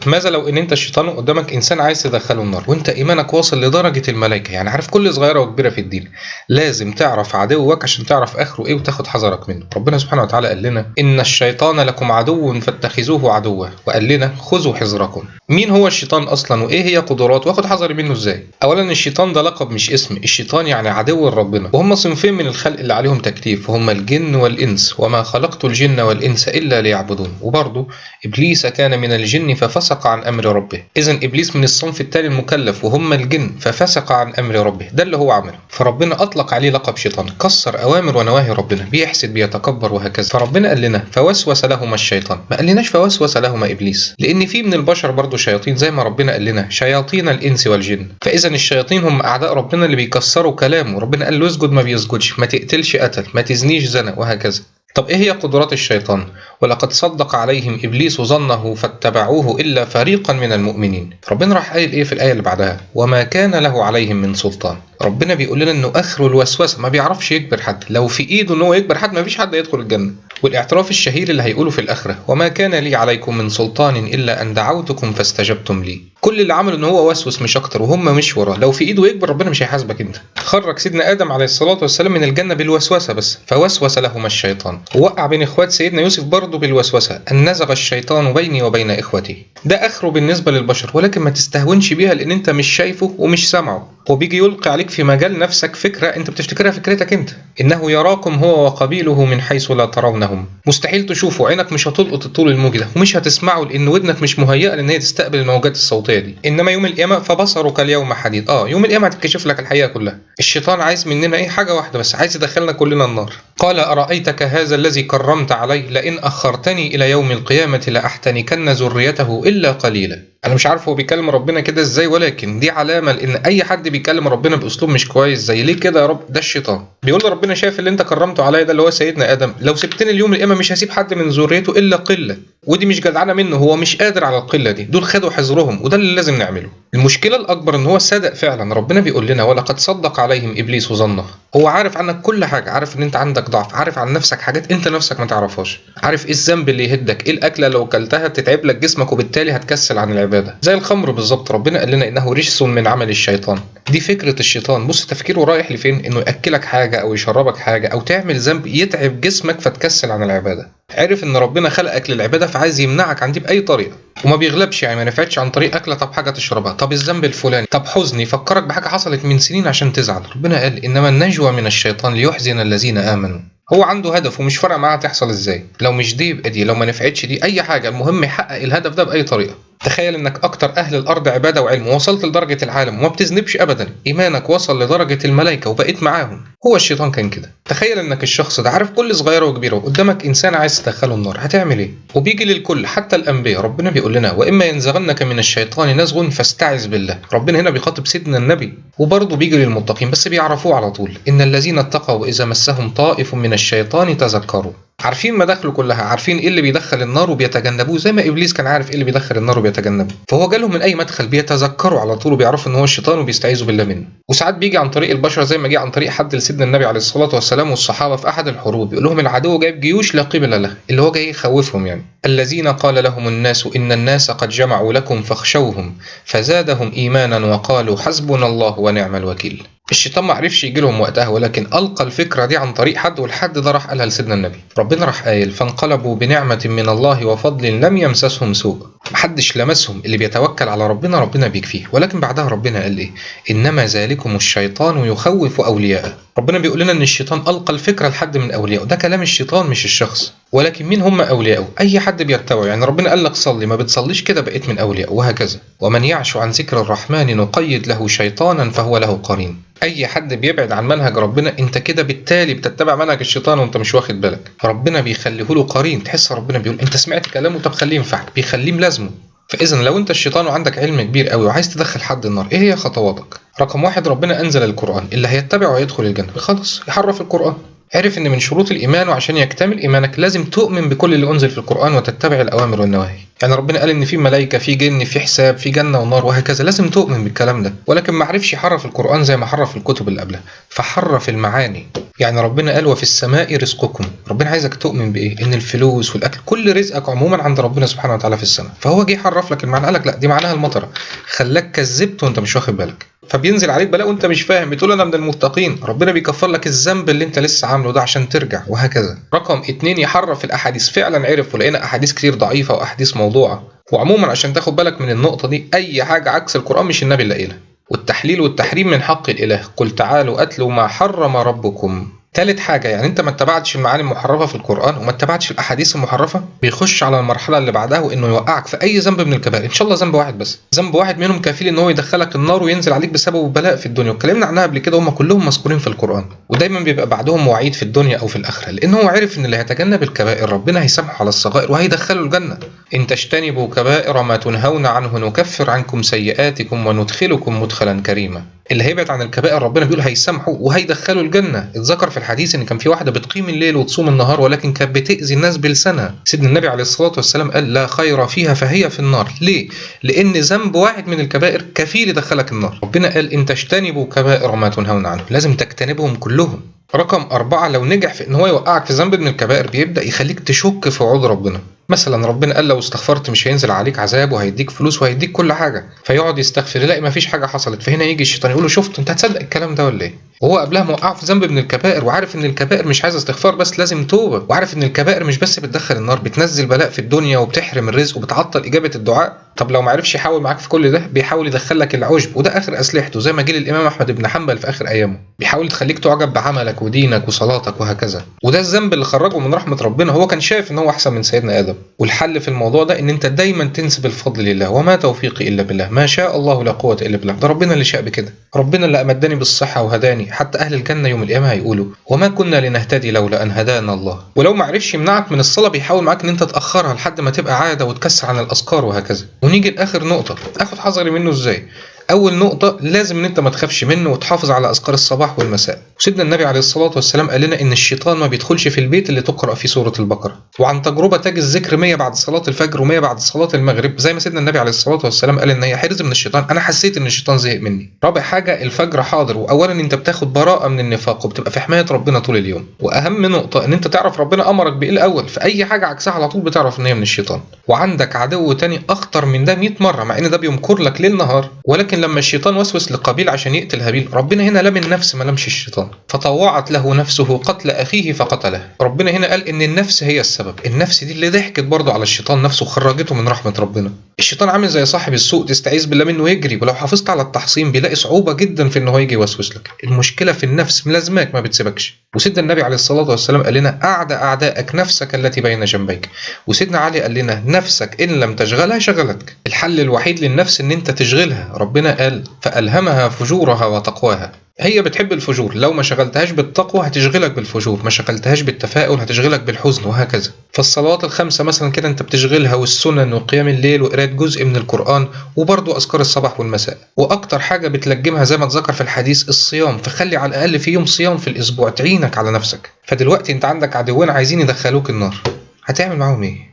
ماذا لو ان انت الشيطان قدامك انسان عايز تدخله النار وانت ايمانك واصل لدرجه الملائكه، يعني عارف كل صغيره وكبيره في الدين. لازم تعرف عدوك عشان تعرف اخره ايه وتاخد حذرك منه. ربنا سبحانه وتعالى قال لنا ان الشيطان لكم عدو فاتخذوه عدوا، وقال لنا خذوا حذركم. مين هو الشيطان اصلا وايه هي قدراته واخد حذري منه ازاي؟ اولا الشيطان ده لقب مش اسم، الشيطان يعني عدو ربنا، وهم صنفين من الخلق اللي عليهم تكليف، وهم الجن والانس، وما خلقت الجن والانس الا ليعبدون. وبرضه ابليس كان من الجن ففسق عن امر ربه، اذا ابليس من الصنف التاني المكلف وهم الجن ففسق عن امر ربه، ده اللي هو عمله. فربنا اطلق عليه لقب شيطان، كسر اوامر ونواهي ربنا، بيحسد بيتكبر وهكذا. فربنا قال لنا فوسوس لهما الشيطان، ما قالناش فوسوس لهما ابليس، لان في من البشر برضه شياطين زي ما ربنا قال لنا شياطين الانس والجن. فاذا الشياطين هم اعداء ربنا اللي بيكسروا كلامه، ربنا قال له اسجد ما بيسجدش، ما تقتلش قتل، ما تزنيش زنا، وهكذا. طب ايه هي قدرات الشيطان؟ ولقد صدق عليهم ابليس ظنه فاتبعوه الا فريقا من المؤمنين. ربنا راح قايل ايه في الايه اللي بعدها؟ وما كان له عليهم من سلطان. ربنا بيقول لنا انه اخره الوسوسه، ما بيعرفش يجبر حد، لو في ايده ان هو يجبر حد ما فيش حد يدخل الجنه. والاعتراف الشهير اللي هيقوله في الاخره وما كان لي عليكم من سلطان الا ان دعوتكم فاستجبتم لي. كل اللي عمله ان هو وسوس مش اكتر، وهم مش وراه. لو في ايده يجبر ربنا مش هيحاسبك انت. خرج سيدنا ادم عليه الصلاه والسلام من الجنه بالوسوسه بس، فوسوس لهما الشيطان. ووقع بين اخوات سيدنا يوسف برضه بالوسوسه، ان نزغ الشيطان بيني وبين اخوتي. ده اخره بالنسبه للبشر، ولكن ما تستهونش بيها لان انت مش شايفه ومش سامعه. هو بيجي يلقي عليك في مجال نفسك فكره انت بتفتكرها فكرتك انت، انه يراكم هو وقبيله من حيث لا ترونهم. مستحيل تشوفه، عينك مش هتلقط الطول الموجي ده، ومش هتسمعه لان ودنك مش مهيئه لان هي تستقبل الموجات الصوتيه دي. انما يوم القيامه فبصرك اليوم حديد، يوم القيامه هتكشف لك الحقيقه كلها. الشيطان عايز مننا ايه؟ حاجه واحده بس، عايز يدخلنا كلنا النار. قال ارايتك هذا الذي كرمت علي لئن اخرتني الى يوم القيامه لاحتنكن ذريته الا قليلا. انا مش عارف هو بيكلم ربنا كده ازاي، ولكن دي علامه لان اي حد بيكلم ربنا باسلوب مش كويس زي ليه كده يا رب، ده الشيطان بيقول لربنا شايف اللي انت كرمته عليا ده اللي هو سيدنا ادم، لو سبتني اليوم القيامه مش هسيب حد من ذريته الا قله. ودي مش جدعانه منه، هو مش قادر على القله دي، دول خدوا حذرهم وده اللي لازم نعمله. المشكله الاكبر ان هو صدق فعلا. ربنا بيقول لنا ولقد صدق عليهم ابليس ظنه. هو عارف عنك كل حاجه، عارف ان انت عندك ضعف، عارف عن نفسك حاجات انت نفسك ما تعرفهاش، عارف ايه الذنب اللي يهدك، ايه الاكله لو اكلتها تتعب لك جسمك وبالتالي هتكسل عن العباده، زي الخمر بالظبط. ربنا قال لنا انه رجس من عمل الشيطان. دي فكره الشيطان. بص تفكيره رايح لفين، انه ياكلك حاجه او يشربك حاجه او تعمل ذنب يتعب جسمك فتكسل عن العباده. عرف ان ربنا خلقك للعباده فعايز يمنعك عن دي باي طريقه، وما بيغلبش، يعني ما نفعتش عن طريق اكله، طب حاجه تشربها، طب الذنب الفلاني، طب حزن يفكرك بحاجه حصلت من سنين عشان تزعل. ربنا قال انما النجوى من الشيطان ليحزن الذين امنوا. هو عنده هدف ومش فارق معاه تحصل ازاي، لو مش دي يبقى دي، لو ما نفعتش دي، اي حاجه المهم يحقق الهدف ده باي طريقه. تخيل انك اكتر اهل الارض عباده وعلم ووصلت لدرجه العالم وما بتذنبش ابدا، ايمانك وصل لدرجه الملائكه وبقيت معاهم. هو الشيطان كان كده. تخيل انك الشخص ده عارف كل صغيره وكبيره وقدامك انسان عايز تدخله النار، هتعمل ايه؟ وبيجي للكل حتى الانبياء. ربنا بيقول لنا واما ينزغنك من الشيطان نزغ فاستعذ بالله. ربنا هنا بيخاطب سيدنا النبي. وبرضه بيجي للمتقين بس بيعرفوه على طول، ان الذين اتقوا اذا مسهم طائف من الشيطان تذكروا. عارفين مداخله كلها، عارفين ايه اللي بيدخل النار وبيتجنبوه، زي ما ابليس كان عارف ايه اللي بيدخل النار وبيتجنبه. فهو جالهم من اي مدخل بيتذكروا على طول وبيعرفوا ان هو الشيطان وبيستعيذوا بالله منه. وساعات بيجي عن طريق البشر زي ما جه عن طريق حد لسيدنا النبي عليه الصلاه والسلام والصحابه في احد الحروب، يقول لهم العدو جايب جيوش لا قبل له، اللي هو جاي يخوفهم يعني. الذين قال لهم الناس ان الناس قد جمعوا لكم فاخشوهم فزادهم ايمانا وقالوا حسبنا الله ونعم الوكيل. الشيطان ما عرفش يجي لهم وقتها، ولكن القى الفكره دي عن طريق حد، والحد ده راح قالها لسيدنا النبي. ربنا راح قايل فانقلبوا بنعمه من الله وفضل لم يمسسهم سوء. محدش لمسهم، اللي بيتوكل على ربنا ربنا بيكفيه. ولكن بعدها ربنا قال ايه؟ انما ذلكم الشيطان يخوف اولياءه. ربنا بيقول لنا ان الشيطان القى الفكره لحد من اوليائه، ده كلام الشيطان مش الشخص. ولكن مين هم اوليائه؟ اي حد بيتبعه، يعني ربنا قال لك صلي ما بتصليش كده بقيت من اوليائه، وهكذا. ومن يعش عن ذكر الرحمن نقيد له شيطانا فهو له قرين. اي حد بيبعد عن منهج ربنا انت كده بالتالي بتتبع منهج الشيطان وانت مش واخد بالك. ربنا بيخليه له قرين، تحس ربنا بيقول انت سمعت كلامه طب خليه ينفعك، بيخليه ملازمه. فاذا لو انت الشيطان وعندك علم كبير قوي وعايز تدخل حد النار، ايه هي خطواتك؟ رقم واحد، ربنا انزل القران، اللي هيتبعه هيدخل الجنه، خلاص يحرف القران. عرف ان من شروط الايمان وعشان يكتمل ايمانك لازم تؤمن بكل اللي انزل في القرآن وتتبع الاوامر والنواهي. يعني ربنا قال ان في ملائكة، في جن، في حساب، في جنة ونار وهكذا، لازم تؤمن بالكلام ده. ولكن ما عرفش يحرف القرآن زي ما حرف الكتب اللي قبلها، فحرف المعاني. يعني ربنا قال وفي السماء رزقكم، ربنا عايزك تؤمن بايه؟ ان الفلوس والاكل كل رزقك عموما عند ربنا سبحانه وتعالى في السماء. فهو جه يحرف لك المعنى، قال لك لا دي معناها المطره، خلاك كذبت وانت مش واخد بالك، فبينزل عليك بلاء وانت مش فاهم، بتقول انا من المتقين، ربنا بيكفر لك الذنب اللي انت لسه عامله ده عشان ترجع وهكذا. رقم 2 يحرف الاحاديث، فعلا عرف ولقينا احاديث كتير ضعيفه واحاديث موضوعه. وعموما عشان تاخد بالك من النقطه دي، اي حاجه عكس القران مش النبي اللي قايلها. والتحليل والتحريم من حق الاله، قل تعالوا اتلوا ما حرم ربكم. تالت حاجة، يعني انت ما اتبعتش المعاني المحرفة في القرآن وما اتبعتش الأحاديث المحرفة، بيخش على المرحلة اللي بعدها وإنه يوقعك في أي ذنب من الكبائر، إن شاء الله ذنب واحد بس، ذنب واحد منهم كفيل إن هو يدخلك النار وينزل عليك بسببه بلاء في الدنيا، واتكلمنا عنها قبل كده، هم كلهم مذكورين في القرآن، ودايما بيبقى بعدهم وعيد في الدنيا أو في الآخرة، لأن هو عرف إن اللي هيتجنب الكبائر ربنا هيسامحه على الصغائر وهيدخله الجنة. إن تجتنبوا كبائر ما تنهون عنه نكفر عنكم سيئاتكم وندخلكم مدخلا كريما. اللي هيبعد عن الكبائر ربنا بيقول هيسامحه وهيدخله الجنة. اتذكر في الحديث ان كان في واحدة بتقيم الليل وتصوم النهار ولكن كانت بتأذي الناس بلسانها، سيدنا النبي عليه الصلاة والسلام قال لا خير فيها فهي في النار. ليه؟ لأن ذنب واحد من الكبائر كفيل يدخلك النار. ربنا قال إن تجتنبوا كبائر ما تنهون عنه، لازم تجتنبهم كلهم. رقم 4، لو نجح في ان هو يوقعك في ذنب من الكبائر بيبدأ يخليك تشك في وعود ربنا. مثلا ربنا قال لو استغفرت مش هينزل عليك عذاب وهيديك فلوس وهيديك كل حاجة، فيقعد يستغفر يلاقي مفيش حاجة حصلت، فهنا يجي الشيطان يقول له شفت انت هتصدق الكلام ده ولا ايه؟ وهو قبلها موقعه في ذنب من الكبائر وعارف ان الكبائر مش عايزه استغفار بس لازم توبه، وعارف ان الكبائر مش بس بتدخل النار، بتنزل بلاء في الدنيا وبتحرم الرزق وبتعطل اجابه الدعاء. طب لو ما عرفش يحاول معاك في كل ده، بيحاول يدخلك العجب، وده اخر اسلحته، زي ما جه للامام احمد بن حنبل في اخر ايامه، بيحاول تخليك تعجب بعملك ودينك وصلاتك وهكذا. وده الذنب اللي خرجه من رحمه ربنا، هو كان شايف ان هو احسن من سيدنا ادم. والحل في الموضوع ده ان انت دايما تنسب الفضل لله، وما توفيقي الا بالله، ما شاء الله لا قوه الا بالله، ده ربنا اللي شاء بكده، ربنا اللي امدني بالصحه وهداني. حتى اهل الجنه يوم القيامه هيقولوا وما كنا لنهتدي لولا ان هدانا الله. ولو ما عرفش يمنعك من الصلاه بيحاول معاك ان انت تاخرها لحد ما تبقى عاده وتكسر عن الاذكار وهكذا. ونيجي لاخر نقطه، اخد حذري منه ازاي؟ اول نقطه، لازم ان انت ما تخافش منه وتحافظ على اذكار الصباح والمساء. وسيدنا النبي عليه الصلاه والسلام قال لنا ان الشيطان ما بيدخلش في البيت اللي تقرا فيه سوره البقره. وعن تجربه تجد الذكر 100 بعد صلاه الفجر و100 بعد صلاه المغرب، زي ما سيدنا النبي عليه الصلاه والسلام قال ان هي حرز من الشيطان. انا حسيت ان الشيطان زهق مني. رابع حاجه، الفجر حاضر، واولا انت بتاخد براءه من النفاق وبتبقى في حمايه ربنا طول اليوم. واهم نقطه ان انت تعرف ربنا امرك بايه الاول، في اي حاجه عكسها على طول بتعرف ان هي من الشيطان. وعندك عدو تاني اخطر من ده 100 مره، مع ان ده بيمكر لك ليل نهار، ولكن لما الشيطان وسوس لقابيل عشان يقتل هابيل، ربنا هنا لم النفس ما لمش الشيطان، فطوعت له نفسه قتل اخيه فقتله. ربنا هنا قال ان النفس هي السبب، النفس دي اللي ضحكت برضه على الشيطان نفسه وخرجته من رحمه ربنا. الشيطان عامل زي صاحب السوق، تستعيذ بالله منه يجري، ولو حافظت على التحصين بيلاقي صعوبه جدا في ان هو يجي يوسوس لك. المشكله في النفس، ملازماك ما بتسيبكش. وسيدنا النبي عليه الصلاه والسلام قال لنا اعدى اعدائك نفسك التي بين جنبيك. وسيدنا علي قال لنا نفسك ان لم تشغلها شغلتك. الحل الوحيد للنفس ان انت تشغلها. ربنا قال فألهمها فجورها وتقواها. هي بتحب الفجور، لو ما شغلتهاش بالتقوى هتشغلك بالفجور، ما شغلتهاش بالتفاؤل هتشغلك بالحزن وهكذا. فالصلوات الخمسة مثلا كده انت بتشغلها، والسنن وقيام الليل وقراءة جزء من القرآن، وبرضه أذكار الصباح والمساء. وأكتر حاجة بتلجمها زي ما اتذكر في الحديث الصيام، فخلي على الأقل في يوم صيام في الأسبوع تعينك على نفسك. فدلوقتي انت عندك عدوين عايزين يدخلوك النار، هتعمل معاهم ايه؟